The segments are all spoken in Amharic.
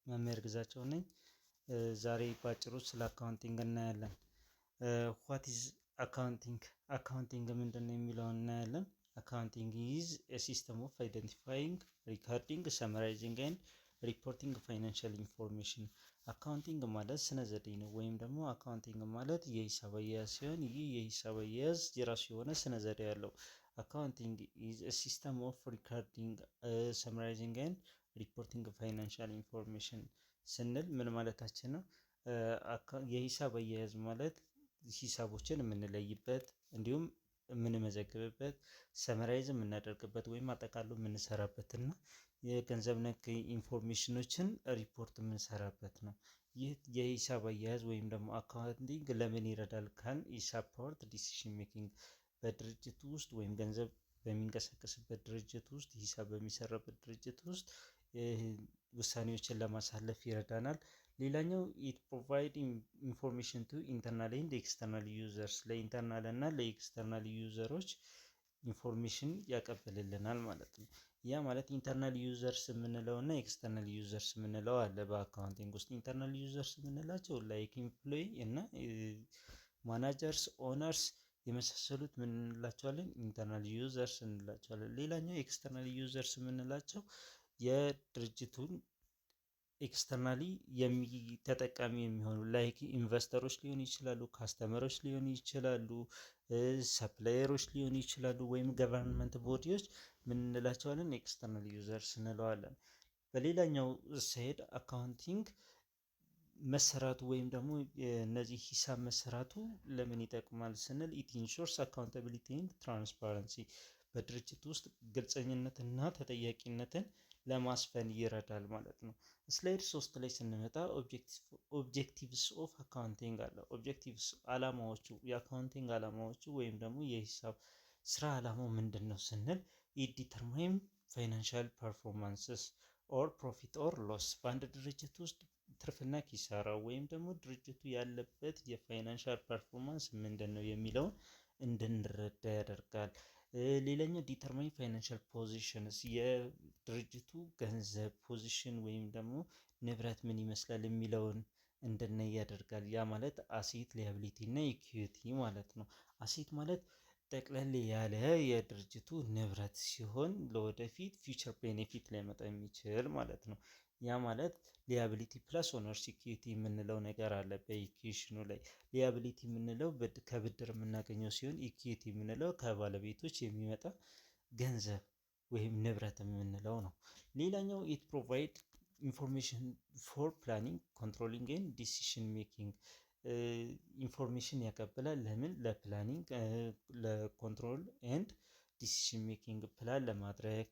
መምህር ግዛቸው ነኝ። ዛሬ ባጭሩ ስለ አካውንቲንግ እናያለን። ዋት ኢዝ አካውንቲንግ? አካውንቲንግ ምንድን ነው የሚለውን እናያለን። አካውንቲንግ ኢዝ ኤ ሲስተም ኦፍ አይደንቲፋይንግ፣ ሪካርዲንግ፣ ሰመራይዚንግ ኤንድ ሪፖርቲንግ ፋይናንሻል ኢንፎርሜሽን። አካውንቲንግ ማለት ስነ ዘዴ ነው፣ ወይም ደግሞ አካውንቲንግ ማለት የሂሳብ አያያዝ ሲሆን ይህ የሂሳብ አያያዝ የራሱ የሆነ ስነ ዘዴ ያለው። አካውንቲንግ ኢዝ ኤ ሲስተም ኦፍ ሪካርዲንግ፣ ሰመራይዚንግ ኤንድ ሪፖርቲንግ ፋይናንሻል ኢንፎርሜሽን ስንል ምን ማለታችን ነው? የሂሳብ አያያዝ ማለት ሂሳቦችን የምንለይበት እንዲሁም የምንመዘግብበት፣ ሰመራይዝ የምናደርግበት ወይም አጠቃሎ የምንሰራበት እና የገንዘብ ነክ ኢንፎርሜሽኖችን ሪፖርት የምንሰራበት ነው። ይህ የሂሳብ አያያዝ ወይም ደግሞ አካውንቲንግ ለምን ይረዳል ካል ሂሳብ ፓወርት ዲሲሽን ሜኪንግ፣ በድርጅቱ ውስጥ ወይም ገንዘብ በሚንቀሳቀስበት ድርጅት ውስጥ ሂሳብ በሚሰራበት ድርጅት ውስጥ ውሳኔዎችን ለማሳለፍ ይረዳናል። ሌላኛው ኢት ፕሮቫይድ ኢንፎርሜሽን ቱ ኢንተርናል ኤንድ ኤክስተርናል ዩዘርስ፣ ለኢንተርናል እና ለኤክስተርናል ዩዘሮች ኢንፎርሜሽን ያቀብልልናል ማለት ነው። ያ ማለት ኢንተርናል ዩዘርስ የምንለው እና ኤክስተርናል ዩዘርስ የምንለው አለ። በአካውንቲንግ ውስጥ ኢንተርናል ዩዘርስ የምንላቸው ላይክ ኢምፕሎይ እና ማናጀርስ፣ ኦነርስ የመሳሰሉት ምን እንላቸዋለን? ኢንተርናል ዩዘርስ እንላቸዋለን። ሌላኛው ኤክስተርናል ዩዘርስ የምንላቸው የድርጅቱን ኤክስተርናሊ ተጠቃሚ የሚሆኑ ላይክ ኢንቨስተሮች ሊሆኑ ይችላሉ፣ ካስተመሮች ሊሆኑ ይችላሉ፣ ሰፕላየሮች ሊሆኑ ይችላሉ፣ ወይም ገቨርንመንት ቦዲዎች ምን እንላቸዋለን? ኤክስተርናል ዩዘርስ እንለዋለን። በሌላኛው ሳይድ አካውንቲንግ መሰራቱ ወይም ደግሞ እነዚህ ሂሳብ መሰራቱ ለምን ይጠቅማል ስንል ኢት ኢንሹርስ አካውንታቢሊቲ ኤንድ ትራንስፓረንሲ፣ በድርጅት ውስጥ ግልጸኝነትና ተጠያቂነትን ለማስፈን ይረዳል ማለት ነው። ስላይድ 3 ላይ ስንመጣ ኦብጀክቲቭስ ኦፍ አካውንቲንግ አለ። ኦብጀክቲቭስ አላማዎቹ፣ የአካውንቲንግ አላማዎቹ ወይም ደግሞ የሂሳብ ስራ አላማው ምንድን ነው ስንል ኢት ዲተርማይን ፋይናንሻል ፐርፎርማንስስ ኦር ፕሮፊት ኦር ሎስ፣ በአንድ ድርጅት ውስጥ ትርፍና ኪሳራ ወይም ደግሞ ድርጅቱ ያለበት የፋይናንሻል ፐርፎርማንስ ምንድን ነው የሚለውን እንድንረዳ ያደርጋል። ሌላኛው ዲተርማይን ፋይናንሻል ፖዚሽንስ፣ የድርጅቱ ገንዘብ ፖዚሽን ወይም ደግሞ ንብረት ምን ይመስላል የሚለውን እንድናይ ያደርጋል። ያ ማለት አሴት፣ ሊያቢሊቲ እና ኢኩዊቲ ማለት ነው። አሴት ማለት ጠቅለል ያለ የድርጅቱ ንብረት ሲሆን ለወደፊት ፊውቸር ቤኔፊት ሊያመጣ የሚችል ማለት ነው። ያ ማለት ሊያቢሊቲ ፕላስ ኦነር ሲኪዩሪቲ የምንለው ነገር አለ በኢኩዌሽኑ ላይ። ሊያቢሊቲ የምንለው ከብድር የምናገኘው ሲሆን ኢኩዊቲ የምንለው ከባለቤቶች የሚመጣ ገንዘብ ወይም ንብረት የምንለው ነው። ሌላኛው ኢት ፕሮቫይድ ኢንፎርሜሽን ፎር ፕላኒንግ፣ ኮንትሮሊንግ ኤንድ ዲሲሽን ሜኪንግ፣ ኢንፎርሜሽን ያቀብላል። ለምን? ለፕላኒንግ፣ ለኮንትሮል ኤንድ ዲሲሽን ሜኪንግ፣ ፕላን ለማድረግ፣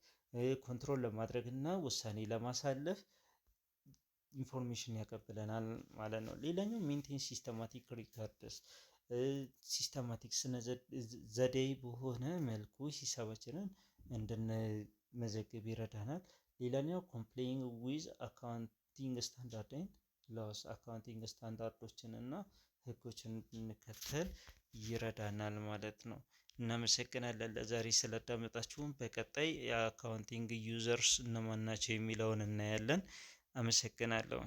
ኮንትሮል ለማድረግ እና ውሳኔ ለማሳለፍ ኢንፎርሜሽን ያቀብለናል ማለት ነው። ሌላኛው ሜንቴን ሲስተማቲክ ሪካርድስ፣ ሲስተማቲክ ዘዴ በሆነ መልኩ ሂሳባችንን እንድንመዘግብ ይረዳናል። ሌላኛው ኮምፕላይንግ ዊዝ አካውንቲንግ ስታንዳርድ ኤንድ ሎስ፣ አካውንቲንግ ስታንዳርዶችን እና ህጎችን እንድንከተል ይረዳናል ማለት ነው። እናመሰግናለን ለዛሬ ስላዳመጣችሁን። በቀጣይ የአካውንቲንግ ዩዘርስ እነማን ናቸው የሚለውን እናያለን። አመሰግናለሁ።